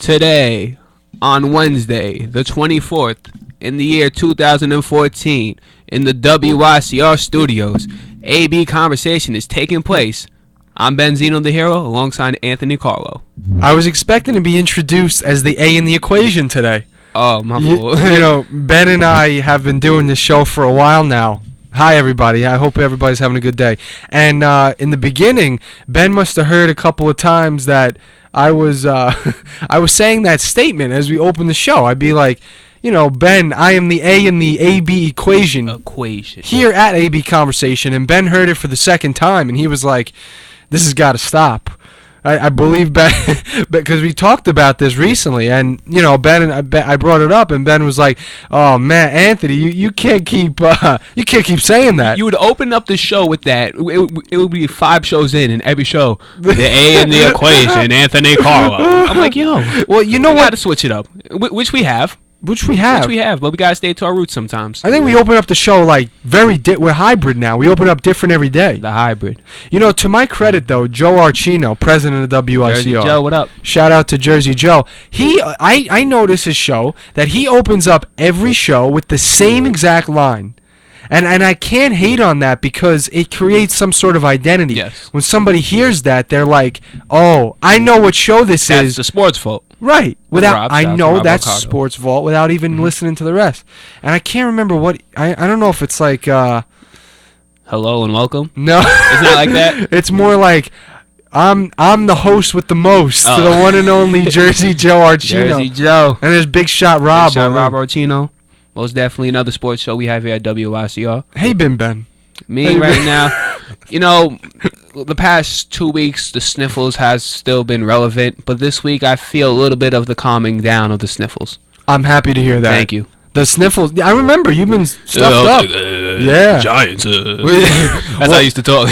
Today, on Wednesday, the 24th, in the year 2014, in the WICR studios, AB Conversation is taking place. I'm Ben Zeno the Hero, alongside Anthony Carlo. I was expecting to be introduced as the A in the equation today. Oh, my fault. Ben and I have been doing this show for a while now. Hi, everybody. I hope everybody's having a good day. And in the beginning, Ben must have heard a couple of times that I was saying that statement as we opened the show. I'd be like, Ben, I am the A in the AB equation. Here at AB Conversation. And Ben heard it for the second time, and he was like, this has got to stop. I believe Ben, because we talked about this recently, and Ben and I brought it up, and Ben was like, "Oh man, Anthony, you can't keep saying that." You would open up the show with that. It would be 5 shows in every show, the A in the equation, Anthony Carlo. I'm like, well, you know what? We gotta switch it up, which we have. But we gotta stay to our roots sometimes. I think we open up the show like we're hybrid now. We open up different every day. The hybrid. To my credit though, Joe Archino, president of WICR. Jersey Joe, what up? Shout out to Jersey Joe. I notice his show that he opens up every show with the same exact line. And I can't hate on that because it creates some sort of identity. Yes. When somebody hears that, they're like, "Oh, I know what show this is." That's the sports fault. Right. I know that's Cardo. Sports Vault without even listening to the rest. And I can't remember what I don't know if it's like hello and welcome. No. It's not like that. It's more like I'm the host with the most, to the one and only Jersey Joe Archino. Jersey Joe. And there's Big Shot Rob. Rob Archino. Most definitely another sports show we have here at WICR. Hey, Ben. Me right now. The past 2 weeks, the sniffles has still been relevant, but this week I feel a little bit of the calming down of the sniffles. I'm happy to hear that. Thank you. The sniffles. I remember you've been stuffed up. Yeah. Giants. That's how I used to talk.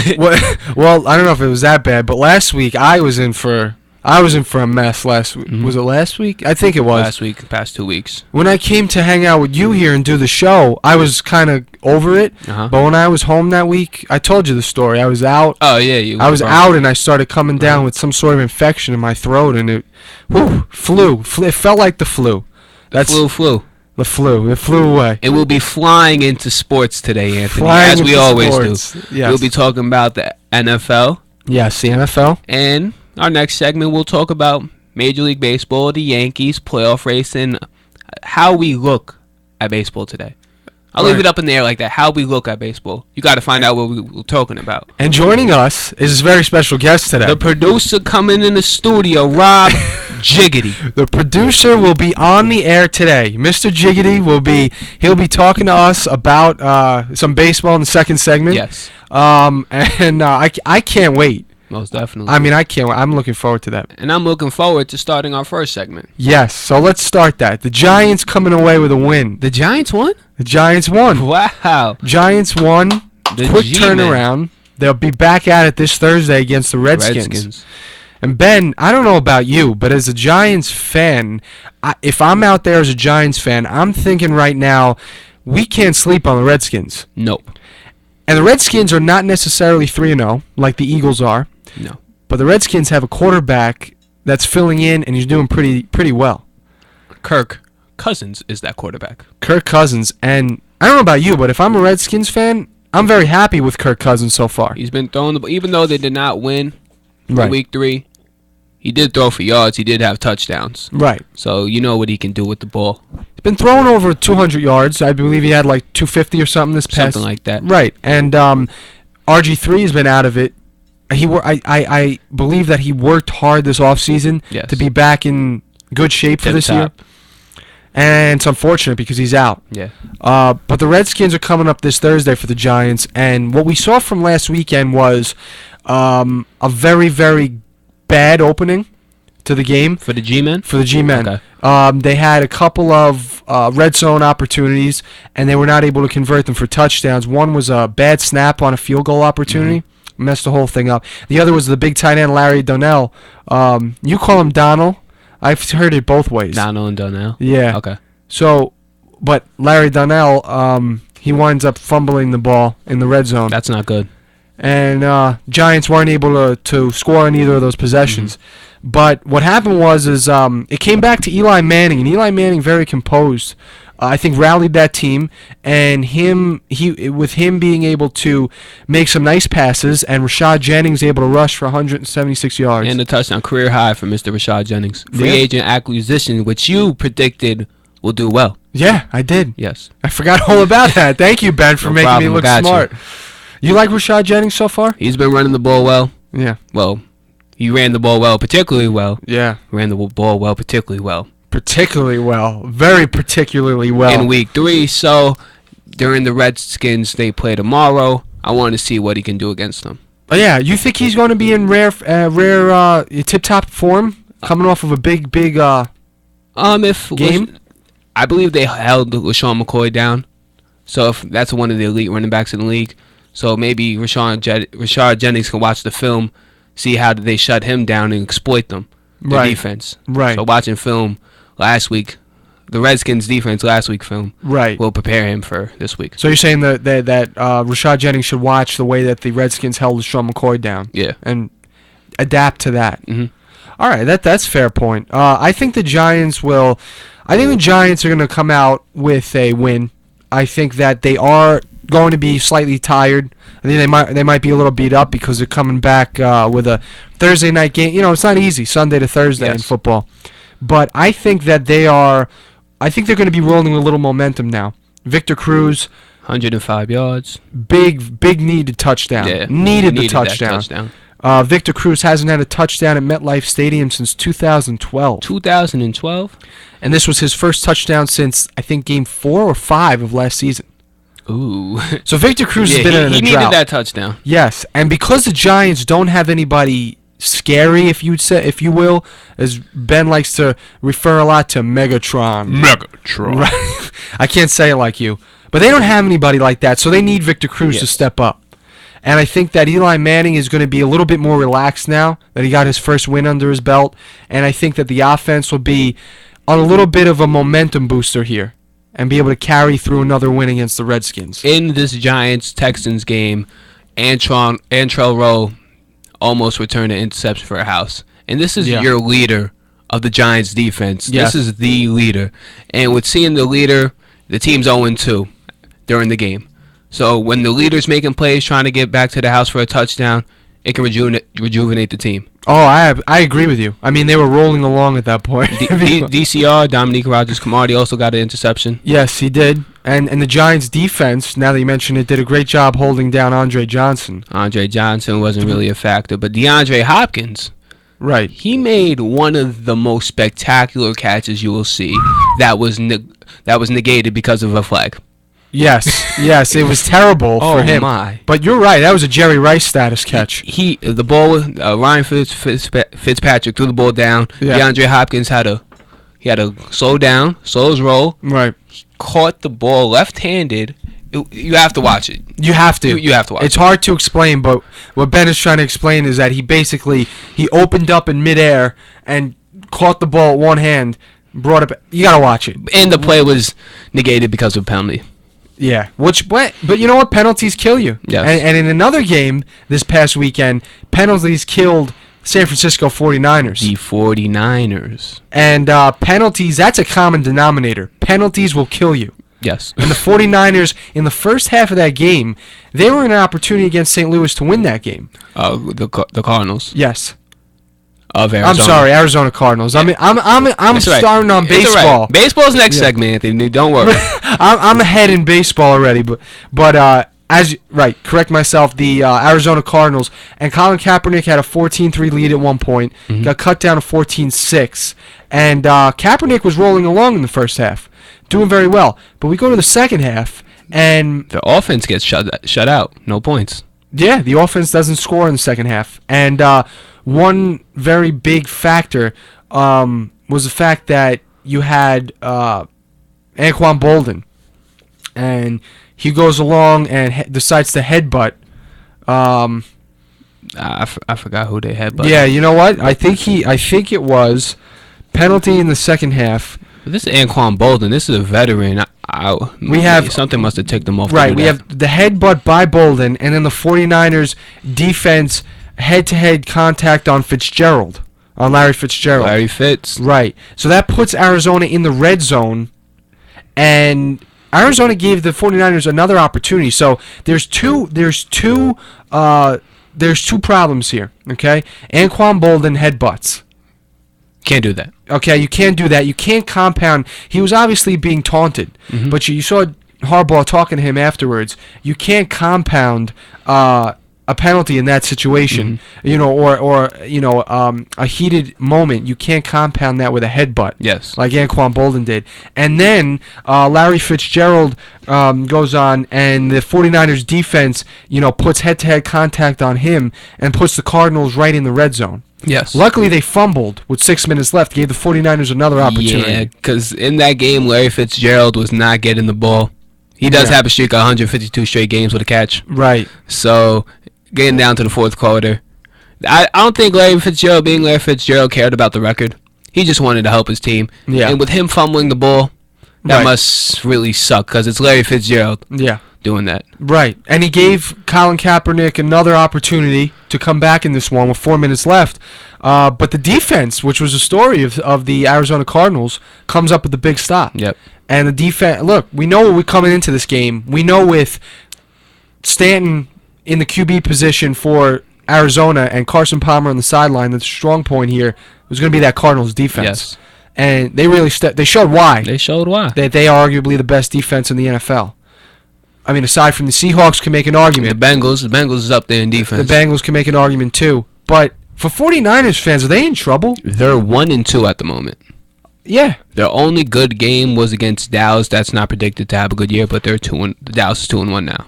Well, I don't know if it was that bad, but last week I was in for a mess last week. Mm-hmm. Was it last week? I think it was. Last week, past 2 weeks. When I came to hang out with you here and do the show, I was kind of over it. Uh-huh. But when I was home that week, I told you the story. I was out. Oh, yeah. I was out and I started coming down with some sort of infection in my throat, and it flew. It felt like the flu. Flu. The flu. It flew away. It will be flying into sports today, Anthony, as we always do. Yes. We'll be talking about the NFL. Yes, the NFL. And our next segment, we'll talk about Major League Baseball, the Yankees, playoff race, and how we look at baseball today. I'll leave it up in the air like that. How we look at baseball. You got to find out what we're talking about. And joining us is a very special guest today. The producer coming in the studio, Rob Jiggity. The producer will be on the air today. Mr. Jiggity he'll be talking to us about some baseball in the second segment. Yes. I can't wait. Most definitely. I mean, I can't wait. I'm looking forward to that. And I'm looking forward to starting our first segment. Yes, so let's start that. The Giants coming away with a win. The Giants won? The Giants won. Wow. Giants won. Quick turnaround. They'll be back at it this Thursday against the Redskins. And Ben, I don't know about you, but as a Giants fan, if I'm out there as a Giants fan, I'm thinking right now, we can't sleep on the Redskins. Nope. And the Redskins are not necessarily 3-0 like the Eagles are. No. But the Redskins have a quarterback that's filling in, and he's doing pretty well. Kirk Cousins is that quarterback. Kirk Cousins. And I don't know about you, but if I'm a Redskins fan, I'm very happy with Kirk Cousins so far. He's been throwing the ball. Even though they did not win in Right. week 3, he did throw for yards. He did have touchdowns. Right. So you know what he can do with the ball. He's been throwing over 200 yards. I believe he had like 250 or something this past. Something like that. Right. And RG3 has been out of it. I believe that he worked hard this offseason to be back in good shape for this year. And it's unfortunate because he's out. Yeah. But the Redskins are coming up this Thursday for the Giants. And what we saw from last weekend was a very, very bad opening to the game. For the G-Men? For the G-Men. Okay. They had a couple of red zone opportunities, and they were not able to convert them for touchdowns. One was a bad snap on a field goal opportunity. Messed the whole thing up. The other was the big tight end, Larry Donnell. You call him Donald. I've heard it both ways. Donald and Donnell? Yeah. Okay. So, but Larry Donnell, he winds up fumbling the ball in the red zone. That's not good. And Giants weren't able to score on either of those possessions. But what happened was it came back to Eli Manning, and Eli Manning very composed. I think rallied that team, and with him being able to make some nice passes, and Rashad Jennings able to rush for 176 yards. And a touchdown, career high for Mr. Rashad Jennings. Free agent acquisition, which you predicted will do well. Yeah, I did. Yes. I forgot all about that. Thank you, Ben, for making me look smart. You like Rashad Jennings so far? He's been running the ball well. Yeah. Well, he ran the ball well, particularly well. Yeah. Ran the ball well, particularly well. Particularly well. Very particularly well. In week 3, so during the Redskins, they play tomorrow. I want to see what he can do against them. Oh, yeah, you think he's going to be in rare tip-top form, coming off of a big game? I believe they held LaShawn McCoy down, so if that's one of the elite running backs in the league. So maybe Rashad Jennings can watch the film, see how they shut him down and exploit them, their defense. Right. So watching film last week, the Redskins' defense last week film, will prepare him for this week. So you're saying that Rashad Jennings should watch the way that the Redskins held LaShawn McCoy down, and adapt to that. Mm-hmm. All right, that's a fair point. I think the Giants are going to come out with a win. I think that they are going to be slightly tired. I think they might be a little beat up because they're coming back with a Thursday night game. You know, it's not easy, Sunday to Thursday in football. But I think that they're going to be rolling with a little momentum now. Victor Cruz, 105 yards. Big needed touchdown. Yeah, needed the touchdown. Victor Cruz hasn't had a touchdown at MetLife Stadium since 2012. 2012? And this was his first touchdown since, I think, game 4 or 5 of last season. Ooh. So Victor Cruz has been in a drought. He needed that touchdown. Yes, and because the Giants don't have anybody scary, if you will, as Ben likes to refer a lot to Megatron. Right. I can't say it like you. But they don't have anybody like that, so they need Victor Cruz to step up. And I think that Eli Manning is going to be a little bit more relaxed now that he got his first win under his belt. And I think that the offense will be on a little bit of a momentum booster here and be able to carry through another win against the Redskins. In this Giants-Texans game, Antrell Rowe almost returned an interception for a house. And this is your leader of the Giants defense. Yes. This is the leader. And with seeing the leader, the team's 0-2 during the game. So when the leader's making plays, trying to get back to the house for a touchdown, it can rejuvenate the team. Oh, I agree with you. I mean, they were rolling along at that point. DCR, Dominique Rodgers-Cromartie, also got an interception. Yes, he did. And the Giants' defense, now that you mention it, did a great job holding down Andre Johnson. Andre Johnson wasn't really a factor, but DeAndre Hopkins, he made one of the most spectacular catches you will see that was negated because of a flag. Yes, it was terrible for him. My. But you're right, that was a Jerry Rice status catch. The ball, Ryan Fitzpatrick threw the ball down. DeAndre Hopkins had to slow down, slow his roll. Right. He caught the ball left-handed. You have to watch it. You have to. You have to watch it. It's hard to explain, but what Ben is trying to explain is that he opened up in midair and caught the ball with one hand, brought it back. You got to watch it. And the play was negated because of a penalty. Yeah, but you know what? Penalties kill you. Yes. And in another game this past weekend, penalties killed San Francisco 49ers. The 49ers. And penalties, that's a common denominator. Penalties will kill you. Yes. And the 49ers, in the first half of that game, they were in an opportunity against St. Louis to win that game. The Cardinals. Yes. Of Arizona. I'm sorry, Arizona Cardinals. Yeah. I'm starting on baseball. Right. Baseball's next segment, Anthony. Don't worry. I'm ahead in baseball already, but correct myself. The Arizona Cardinals and Colin Kaepernick had a 14-3 lead at one point. Mm-hmm. Got cut down to 14-6, and Kaepernick was rolling along in the first half, doing very well. But we go to the second half, and the offense gets shut out. No points. Yeah, the offense doesn't score in the second half, and one very big factor was the fact that you had Anquan Bolden, and he goes along and decides to headbutt. I forgot who they headbutt. Yeah, you know what? I think it was penalty in the second half. This is Anquan Bolden. This is a veteran. We have something must have ticked them off. Right, we have the headbutt by Bolden, and then the 49ers defense head-to-head contact on Fitzgerald. on Larry Fitzgerald. Larry Fitz. Right. So that puts Arizona in the red zone, and Arizona gave the 49ers another opportunity. So there's two problems here, okay? Anquan Bolden headbutts. Can't do that. Okay, you can't do that. You can't compound. He was obviously being taunted, but you saw Harbaugh talking to him afterwards. You can't compound a penalty in that situation, or a heated moment. You can't compound that with a headbutt. Yes. Like Anquan Bolden did. And then Larry Fitzgerald goes on, and the 49ers defense, puts head-to-head contact on him and puts the Cardinals right in the red zone. Yes. Luckily, they fumbled with 6 minutes left, gave the 49ers another opportunity. Yeah, because in that game, Larry Fitzgerald was not getting the ball. He does have a streak of 152 straight games with a catch. Right. So, getting down to the fourth quarter, I don't think Larry Fitzgerald, being Larry Fitzgerald, cared about the record. He just wanted to help his team. Yeah. And with him fumbling the ball, that must really suck, because it's Larry Fitzgerald doing that. Right. And he gave Colin Kaepernick another opportunity to come back in this one with 4 minutes left. But the defense, which was the story of the Arizona Cardinals, comes up with the big stop. Yep. And the defense, look, we know we're coming into this game. We know with Stanton in the QB position for Arizona and Carson Palmer on the sideline, the strong point here was going to be that Cardinals defense. Yes. And they really they showed why. They showed why. That they are arguably the best defense in the NFL. I mean, aside from the Seahawks can make an argument. The Bengals is up there in defense. The Bengals can make an argument too. But for 49ers fans, are they in trouble? They're 1-2 at the moment. Yeah. Their only good game was against Dallas. That's not predicted to have a good year, but they're Dallas is 2-1 now.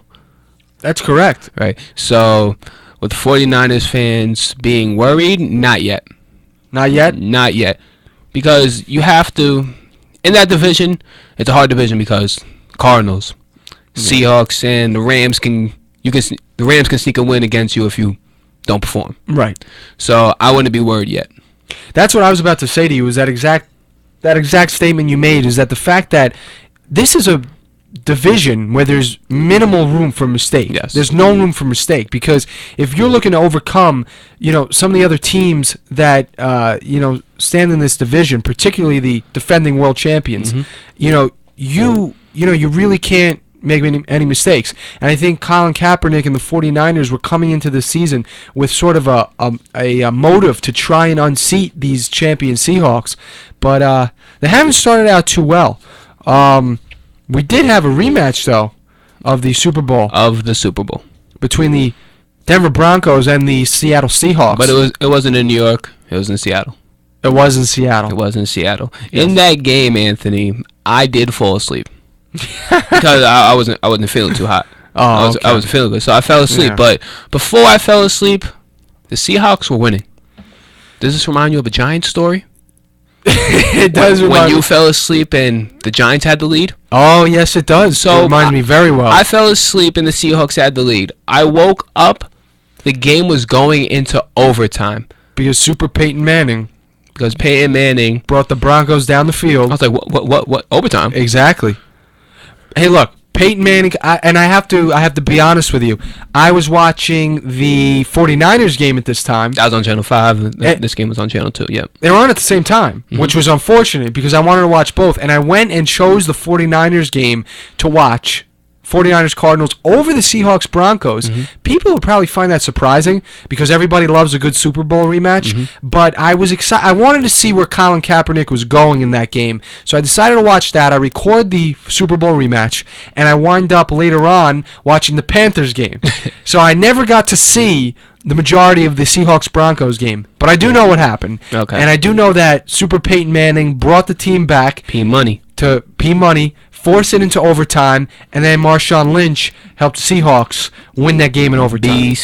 That's correct. Right. So, with 49ers fans being worried, not yet. Not yet? Not yet. Because you have to, in that division, it's a hard division because Cardinals, Seahawks, and the Rams can sneak a win against you if you don't perform. Right. So I wouldn't be worried yet. That's what I was about to say to you. Is that exact statement you made? Is that the fact that this is a division where there's minimal room for mistake. Yes. There's no room for mistake, because if you're looking to overcome, some of the other teams that stand in this division, particularly the defending world champions, you really can't make any mistakes. And I think Colin Kaepernick and the 49ers were coming into this season with sort of a motive to try and unseat these champion Seahawks, but they haven't started out too well. We did have a rematch, though, of the Super Bowl. Between the Denver Broncos and the Seattle Seahawks. But it wasn't in New York. It was in Seattle. It was in Seattle. It was in Seattle. Yes. In that game, Anthony, I did fall asleep because I wasn't feeling too hot. I wasn't feeling good, so I fell asleep. Yeah. But before I fell asleep, the Seahawks were winning. Does this remind you of a Giants story? It does. When you fell asleep and the Giants had the lead? Oh, yes, it does. So it reminds me very well. I fell asleep and the Seahawks had the lead. I woke up. The game was going into overtime. Because Super Peyton Manning. Because Peyton Manning brought the Broncos down the field. I was like, what? Overtime? Exactly. Hey, look. Peyton Manning, I have to be honest with you. I was watching the 49ers game at this time. That was on Channel 5. This game was on Channel 2, yep. They were on at the same time, which was unfortunate because I wanted to watch both. And I went and chose the 49ers game to watch. 49ers Cardinals over the Seahawks Broncos. People would probably find that surprising because everybody loves a good Super Bowl rematch. But I was excited. I wanted to see where Colin Kaepernick was going in that game. So I decided to watch that. I record the Super Bowl rematch, and I wind up later on watching the Panthers game. So I never got to see the majority of the Seahawks Broncos game. But I do know what happened. Okay. And I do know that Super Peyton Manning brought the team back to P-Money, force it into overtime, and then Marshawn Lynch helped the Seahawks win that game in overtime.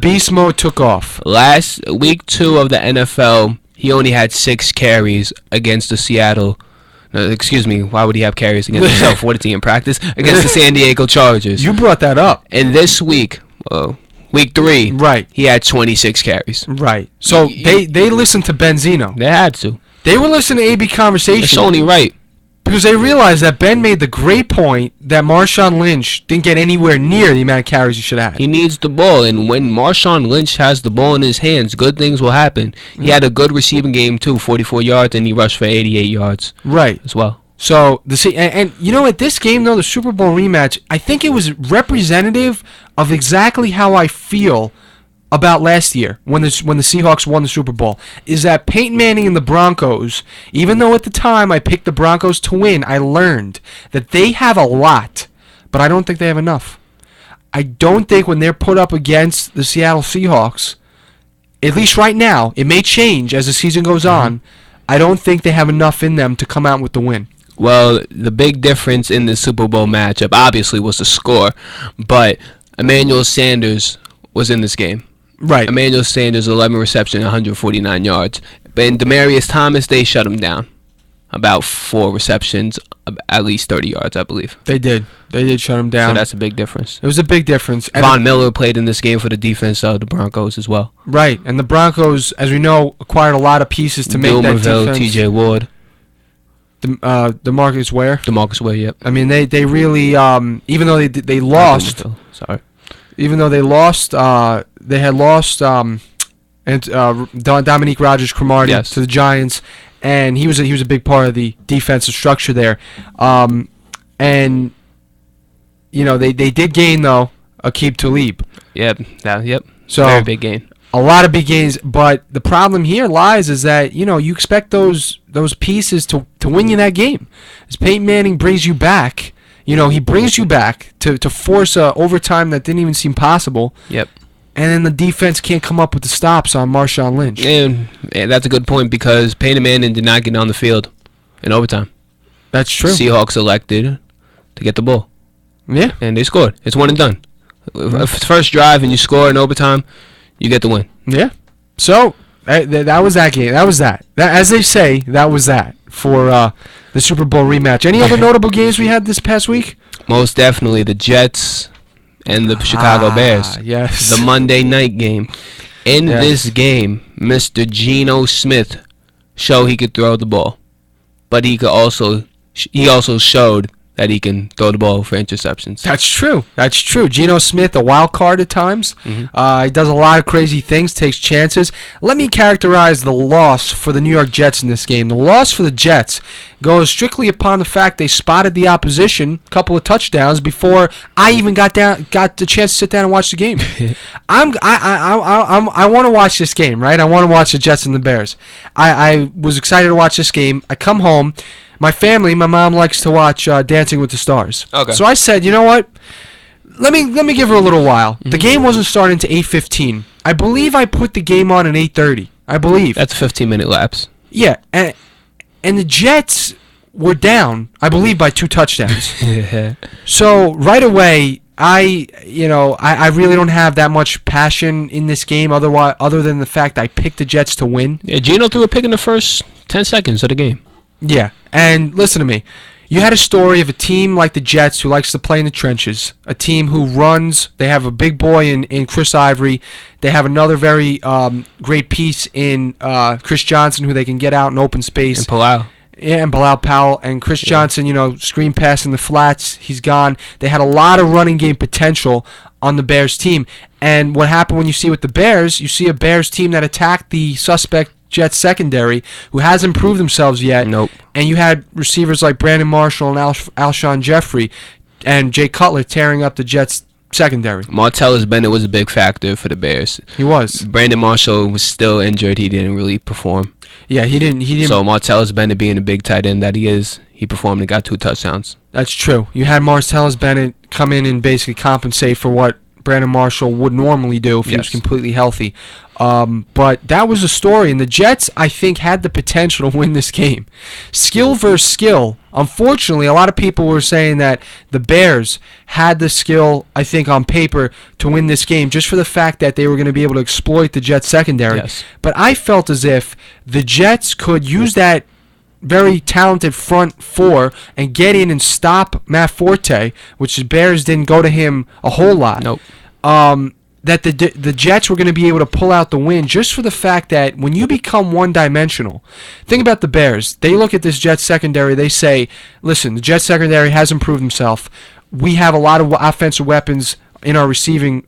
Beast mode took off. Last week 2 of the NFL, he only had 6 carries against the Seattle. No, excuse me, why would he have carries against himself? What did he in practice? Against the San Diego Chargers. You brought that up. And this week, week 3, right, he had 26 carries. Right. So they listened to Benzino. They had to. They were listening to AB Conversation. It's only right. Because they realized that Ben made the great point that Marshawn Lynch didn't get anywhere near the amount of carries he should have had. He needs the ball, and when Marshawn Lynch has the ball in his hands, good things will happen. He had a good receiving game too, 44 yards, and he rushed for 88 yards Right. as well. So and you know, at this game though, the Super Bowl rematch, I think it was representative of exactly how I feel about last year when the Seahawks won the Super Bowl. Is that Peyton Manning and the Broncos, even though at the time I picked the Broncos to win, I learned that they have a lot, but I don't think they have enough. I don't think when they're put up against the Seattle Seahawks, at least right now, it may change as the season goes on, I don't think they have enough in them to come out with the win. Well, the big difference in the Super Bowl matchup obviously was the score, but Emmanuel Sanders was in this game. Right. Emmanuel Sanders, 11 receptions, 149 yards. But in Demaryius Thomas, they shut him down. About 4 receptions, at least 30 yards, I believe. They did. They did shut him down. So that's a big difference. It was a big difference. And Von Miller played in this game for the defense of the Broncos as well. Right. And the Broncos, as we know, acquired a lot of pieces to make that Gilmerville, defense. T.J. Ward, DeMarcus Ware. DeMarcus Ware, yep. I mean, they really, even though they lost, Sorry. even though they lost, they had lost Dominique Rodgers-Cromartie Yes. to the Giants, and he was a big part of the defensive structure there. And you know, they did gain though Aqib Talib. Yep. Yep. So very big game. a lot of big gains, but the problem here lies is that, you know, you expect those pieces to win you that game. As Peyton Manning brings you back, you know, he brings you back to force a overtime that didn't even seem possible. Yep. And then the defense can't come up with the stops on Marshawn Lynch. And that's a good point because Peyton Manning did not get on the field in overtime. That's true. Seahawks elected to get the ball, Yeah. and they scored. It's one and done. If it's first drive and you score in overtime, you get the win. Yeah. So that was that game. That was that. As they say, that was that for the Super Bowl rematch. Any other notable games we had this past week? Most definitely the Jets and the Chicago Bears. Yes. The Monday night game. In Yes. this game, Mr. Geno Smith showed he could throw the ball, but he also showed that he can throw the ball for interceptions. That's true. That's true. Geno Smith, a wild card at times. He does a lot of crazy things, takes chances. Let me characterize the loss for the New York Jets in this game. The loss for the Jets goes strictly upon the fact they spotted the opposition, a couple of touchdowns before I even got the chance to sit down and watch the game. I want to watch this game, right? I want to watch the Jets and the Bears. I was excited to watch this game. I come home. My family, my mom likes to watch Dancing with the Stars. Okay. So I said, you know what? Let me give her a little while. The game wasn't starting to 8:15. I believe I put the game on at 8:30. I believe. That's a 15-minute lapse. Yeah, and the Jets were down, I believe, by 2 touchdowns. So right away, I really don't have that much passion in this game, other than the fact I picked the Jets to win. Yeah, Geno threw a pick in the first 10 seconds of the game. Yeah, and listen to me. You had a story of a team like the Jets who likes to play in the trenches, a team who runs. They have a big boy in Chris Ivory. They have another very great piece in Chris Johnson who they can get out in open space. And Palau. Yeah, and Bilal Powell. And Chris Johnson, screen pass in the flats. He's gone. They had a lot of running game potential on the Bears team. And what happened when you see with the Bears, you see a Bears team that attacked the suspect Jets secondary, who hasn't proved themselves yet. Nope. And you had receivers like Brandon Marshall and Alshon Jeffrey and Jay Cutler tearing up the Jets secondary. Martellus Bennett was a big factor for the Bears. He was. Brandon Marshall was still injured. He didn't really perform. Yeah, he didn't. So Martellus Bennett, being the big tight end that he is, he performed and got 2 touchdowns. That's true. You had Martellus Bennett come in and basically compensate for what Brandon Marshall would normally do if he was completely healthy. But that was a story, and the Jets, I think, had the potential to win this game. Skill versus skill. Unfortunately, a lot of people were saying that the Bears had the skill, I think, on paper to win this game just for the fact that they were going to be able to exploit the Jets secondary. Yes. But I felt as if the Jets could use that very talented front four and get in and stop Matt Forte, which the Bears didn't go to him a whole lot. Nope. that the Jets were going to be able to pull out the win just for the fact that when you become one-dimensional, think about the Bears. They look at this Jets secondary. They say, listen, the Jets secondary has improved himself. We have a lot of offensive weapons in our receiving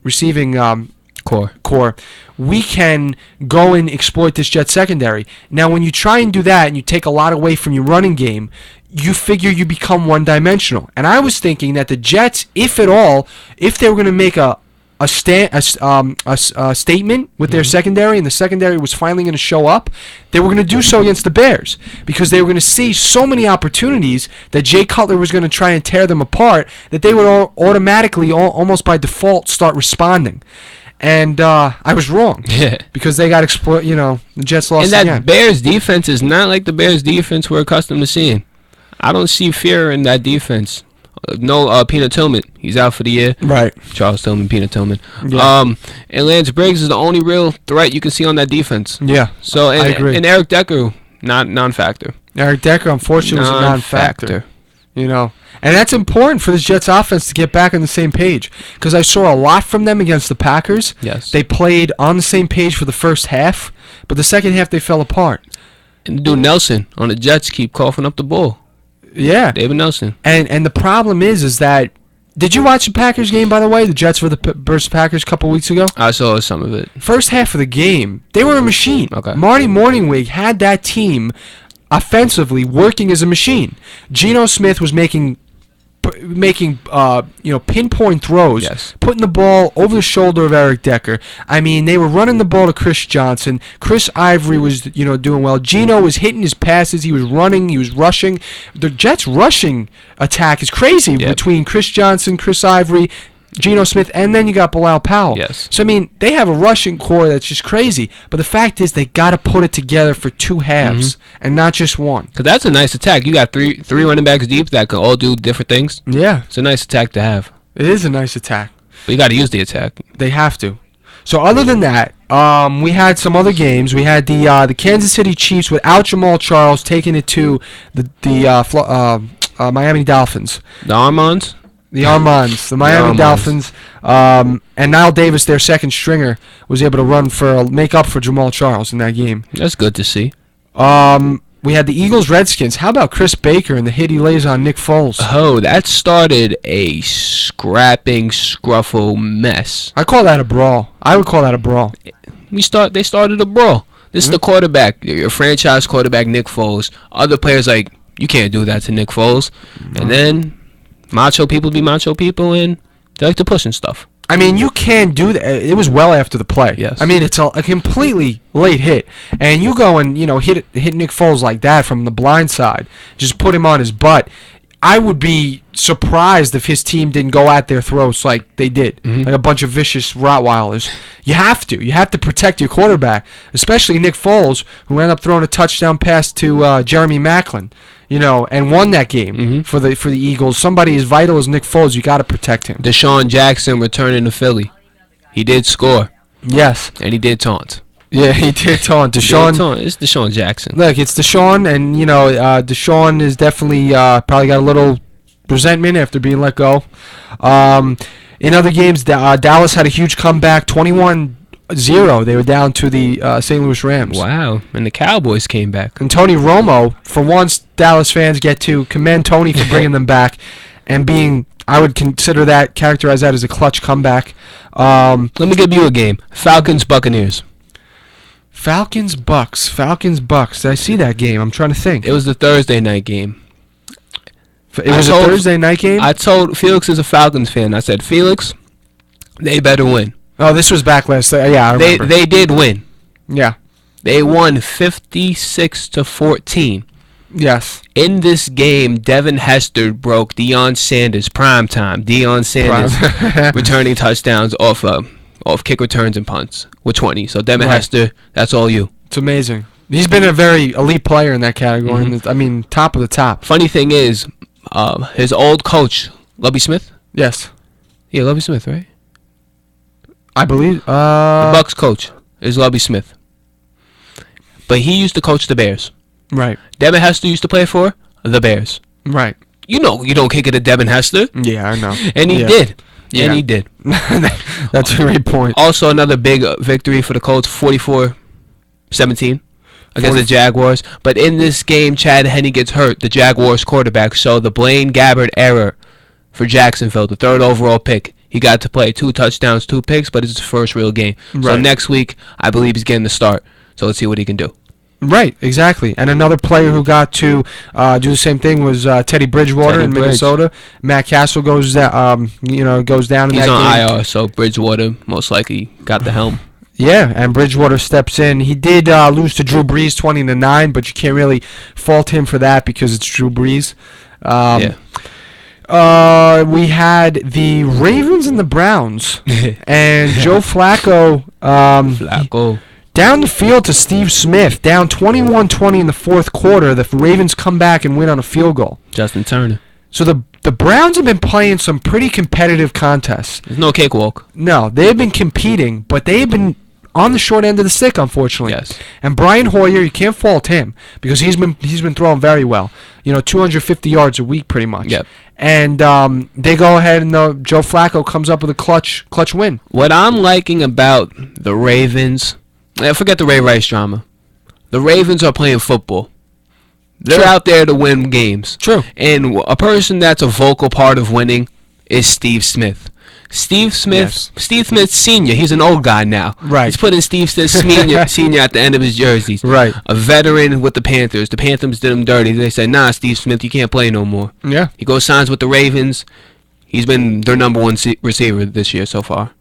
core. We can go and exploit this Jets secondary. Now, when you try and do that and you take a lot away from your running game, you figure you become one-dimensional. And I was thinking that the Jets, if at all, if they were going to make a statement with their secondary, and the secondary was finally going to show up, they were going to do so against the Bears because they were going to see so many opportunities that Jay Cutler was going to try and tear them apart that they would automatically, almost by default, start responding. And I was wrong. Yeah. Because they got exploited. The Jets lost And that again. Bears defense is not like the Bears defense we're accustomed to seeing. I don't see fear in that defense. No, Peanut Tillman, he's out for the year. Right. Charles Tillman, Peanut Tillman. Yeah. And Lance Briggs is the only real threat you can see on that defense. Yeah. So I agree. And Eric Decker, non-factor. Eric Decker, unfortunately, was a non-factor. And that's important for this Jets offense to get back on the same page because I saw a lot from them against the Packers. Yes. They played on the same page for the first half, but the second half they fell apart. And dude Nelson on the Jets keep coughing up the ball. Yeah. David Nelson. And the problem is that, did you watch the Packers game, by the way? The Jets versus Packers a couple weeks ago? I saw some of it. First half of the game, they were a machine. Okay. Marty Morningwig had that team offensively working as a machine. Geno Smith was making pinpoint throws, Yes. putting the ball over the shoulder of Eric Decker. I mean, they were running the ball to Chris Johnson. Chris Ivory was doing well. Geno was hitting his passes. He was running. He was rushing. The Jets' rushing attack is crazy between Chris Johnson, Chris Ivory, Geno Smith, and then you got Bilal Powell. Yes. So, I mean, they have a rushing core that's just crazy. But the fact is they got to put it together for two halves and not just one. Because that's a nice attack. You got three running backs deep that can all do different things. Yeah. It's a nice attack to have. It is a nice attack. But you got to use the attack. They have to. So other than that, we had some other games. We had the Kansas City Chiefs without Jamal Charles taking it to the Miami Dolphins. The Armands? The Armands, the Miami Dolphins, and Niall Davis, their second stringer, was able to make up for Jamal Charles in that game. That's good to see. We had the Eagles Redskins. How about Chris Baker and the hit he lays on Nick Foles? Oh, that started a scrapping, scruffle mess. I call that a brawl. I would call that a brawl. They started a brawl. This is the quarterback, your franchise quarterback, Nick Foles. Other players like, you can't do that to Nick Foles. And then macho people be macho people, and they like to push and stuff. I mean, you can do that. It was well after the play. Yes. I mean, it's a completely late hit, and you go and hit Nick Foles like that from the blind side, just put him on his butt. I would be surprised if his team didn't go at their throats like they did, like a bunch of vicious Rottweilers. You have to protect your quarterback, especially Nick Foles, who ended up throwing a touchdown pass to Jeremy Maclin, and won that game for the Eagles. Somebody as vital as Nick Foles, you got to protect him. Deshaun Jackson returning to Philly. He did score. Yes. And he did taunt. Yeah, he did taunt. Deshaun. It's Deshaun Jackson. Look, it's Deshaun, and Deshaun is definitely probably got a little resentment after being let go. In other games, Dallas had a huge comeback, 21-0. They were down to the St. Louis Rams. Wow, and the Cowboys came back. And Tony Romo, for once, Dallas fans get to commend Tony for bringing them back and being, I would characterize that as a clutch comeback. Let me give you a game. Falcons-Buccaneers. Falcons-Bucks. Did I see that game? I'm trying to think. It was the Thursday night game. It was a Thursday night game? I told Felix is a Falcons fan. I said, Felix, they better win. Oh, this was back last. Yeah, I remember. They did win. Yeah. They won 56-14. Yes. In this game, Devin Hester broke Deion Sanders primetime. Deion Sanders returning touchdowns off kick returns and punts with 20. So Devin Hester, that's all you. It's amazing. He's been a very elite player in that category. I mean, top of the top. Funny thing is, his old coach, Lovie Smith. Yes. Yeah, Lovie Smith, right? I believe. The Bucks coach is Lovie Smith. But he used to coach the Bears. Right. Devin Hester used to play for the Bears. Right. You don't kick it to Devin Hester. Yeah, I know. And he did. Yeah. And he did. That's a great point. Also, another big victory for the Colts, 44-17 against the Jaguars. But in this game, Chad Henne gets hurt, the Jaguars quarterback. So the Blaine Gabbert error for Jacksonville, the third overall pick. He got to play 2 touchdowns, 2 picks, but it's his first real game. So Right. next week, I believe he's getting the start. So let's see what he can do. Right, exactly. And another player who got to do the same thing was Teddy Bridgewater Teddy in Bridge. Minnesota. Matt Castle goes down, goes down in He's that on game. IR, so Bridgewater most likely got the helm. Yeah, and Bridgewater steps in. He did lose to Drew Brees 20-9, but you can't really fault him for that because it's Drew Brees. Yeah. We had the Ravens and the Browns, and Joe Flacco Flacco. down the field to Steve Smith, down 21-20 in the fourth quarter. The Ravens come back and win on a field goal. Justin Turner. So the Browns have been playing some pretty competitive contests. There's no cakewalk. No, they've been competing, but they've been on the short end of the stick, unfortunately. Yes. And Brian Hoyer, you can't fault him because he's been throwing very well. 250 yards a week, pretty much. Yep. And they go ahead and Joe Flacco comes up with a clutch win. What I'm liking about the Ravens, forget the Ray Rice drama. The Ravens are playing football. They're True. out there to win games. True. And a person that's a vocal part of winning is Steve Smith. Steve Smith Sr., he's an old guy now. Right. He's putting Steve Smith Sr. at the end of his jerseys. Right. A veteran with the Panthers. The Panthers did him dirty. They said, nah, Steve Smith, you can't play no more. Yeah. He goes signs with the Ravens. He's been their number one receiver this year so far.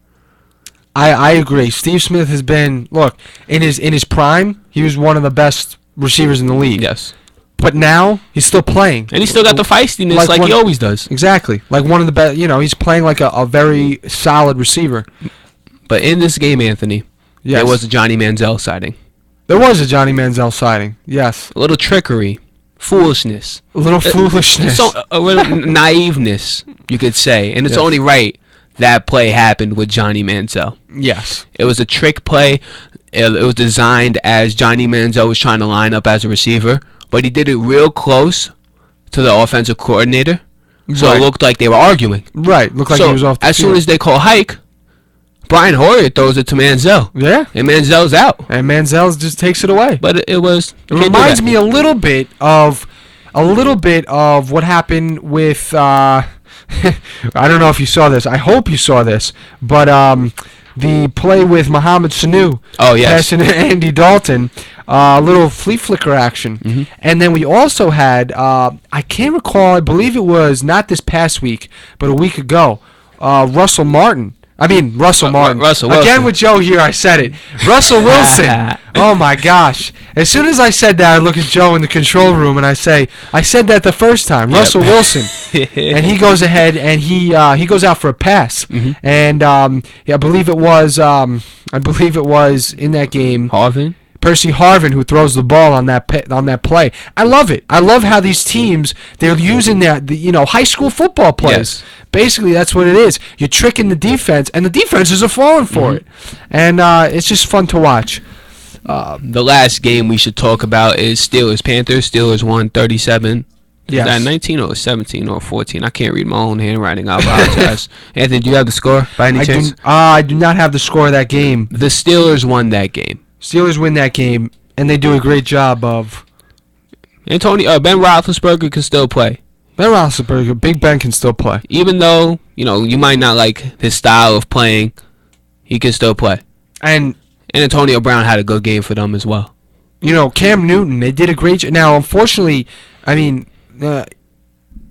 I agree. Steve Smith has been, look, in his prime, he was one of the best receivers in the league. Yes. But now he's still playing. And he still got the feistiness like one- he always does. Exactly. Like one of the best, he's playing like a very solid receiver. But in this game, Anthony, Yes. there was a Johnny Manziel sighting. There was a Johnny Manziel sighting. Yes. A little trickery, foolishness. A little foolishness. So, a little naiveness, you could say. And it's Yes. only right that play happened with Johnny Manziel. Yes. It was a trick play. It was designed as Johnny Manziel was trying to line up as a receiver, but he did it real close to the offensive coordinator. So Right. it looked like they were arguing. Right. Looked like So he was off the as field. soon as they call hike, Brian Hoyer throws it to Manziel. Yeah. And Manziel's out. And Manziel just takes it away. But it was... It reminds me a little bit of what happened with I don't know if you saw this. I hope you saw this. But the play with Mohamed Sanu Oh, yes. passing to Andy Dalton, a little flea flicker action. Mm-hmm. And then we also had I can't recall, I believe it was not this past week, but a week ago, Russell Martin. Russell Martin. Russell Wilson. Again with Joe here, I said it. Russell Wilson. Oh my gosh. As soon as I said that, I look at Joe in the control room and I say, I said that the first time. Yep. Russell Wilson. And he goes ahead and he goes out for a pass. Mm-hmm. And I believe it was in that game Harvin? Percy Harvin who throws the ball on that play. I love it. I love how these teams, they're using the high school football plays. Yes. Basically, that's what it is. You're tricking the defense, and the defenses are falling for it. And it's just fun to watch. The last game we should talk about is Steelers-Panthers. Steelers won 37. Yes. Is that 19 or 17 or 14? I can't read my own handwriting. I apologize. Anthony, do you have the score by any chance? I do not have the score of that game. The Steelers won that game. Steelers win that game, and they do a great job of... Ben Roethlisberger can still play. Ben Roethlisberger, Big Ben can still play. Even though, you might not like his style of playing, he can still play. And Antonio Brown had a good game for them as well. Cam Newton, they did a great job. Now, unfortunately, I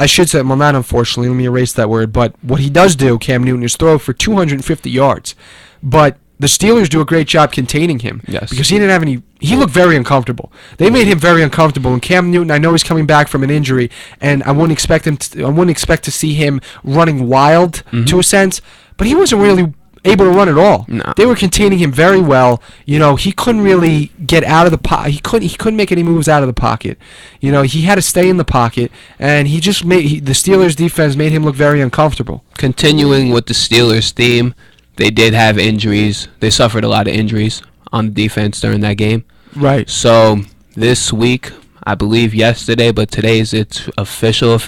should say, well, not unfortunately, let me erase that word, but what he does do, Cam Newton, is throw for 250 yards. But the Steelers do a great job containing him. Yes. Because he didn't have any... He looked very uncomfortable. They made him very uncomfortable. And Cam Newton, I know he's coming back from an injury, and I wouldn't expect to see him running wild to a sense, but he wasn't really able to run at all. No. They were containing him very well. He couldn't really get out of the pocket. He couldn't make any moves out of the pocket. He had to stay in the pocket, and the Steelers defense made him look very uncomfortable. Continuing with the Steelers theme, they did have injuries. They suffered a lot of injuries on the defense during that game. Right. So this week, I believe yesterday, but today's it's official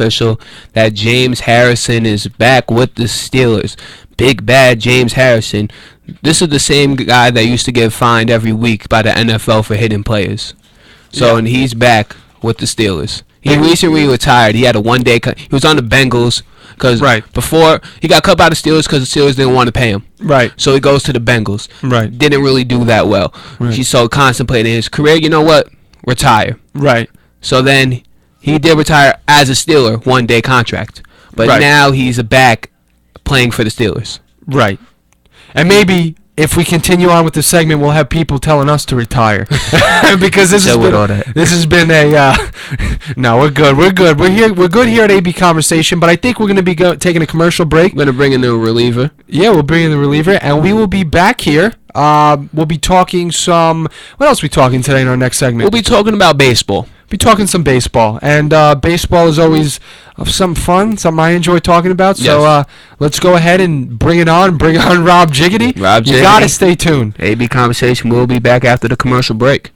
that James Harrison is back with the Steelers. Big Bad James Harrison. This is the same guy that used to get fined every week by the NFL for hitting players. So, Yeah. and he's back with the Steelers. He recently retired. He had a one-day cut. He was on the Bengals because Right. before he got cut by the Steelers because the Steelers didn't want to pay him. Right. So he goes to the Bengals. Right. Didn't really do that well. Right. He's so contemplating his career. You know what? Retire. Right. So then he did retire as a Steeler, one-day contract. But Right. now he's back playing for the Steelers. Right. And maybe if we continue on with the segment, we'll have people telling us to retire because this So with all that. has been a no, we're good. We're good. We're good here at AB Conversation, but I think we're going to be taking a commercial break. I'm going to bring in the reliever. Yeah, we'll bring in the reliever, and we will be back here. We'll be talking some. What else are we talking today in our next segment? We'll be talking about baseball. Be talking some baseball, and baseball is always some fun, something I enjoy talking about. So Yes. let's go ahead and bring it on. Bring on Rob Jiggity. Rob You Jiggity. gotta stay tuned. AB Conversation will be back after the commercial break.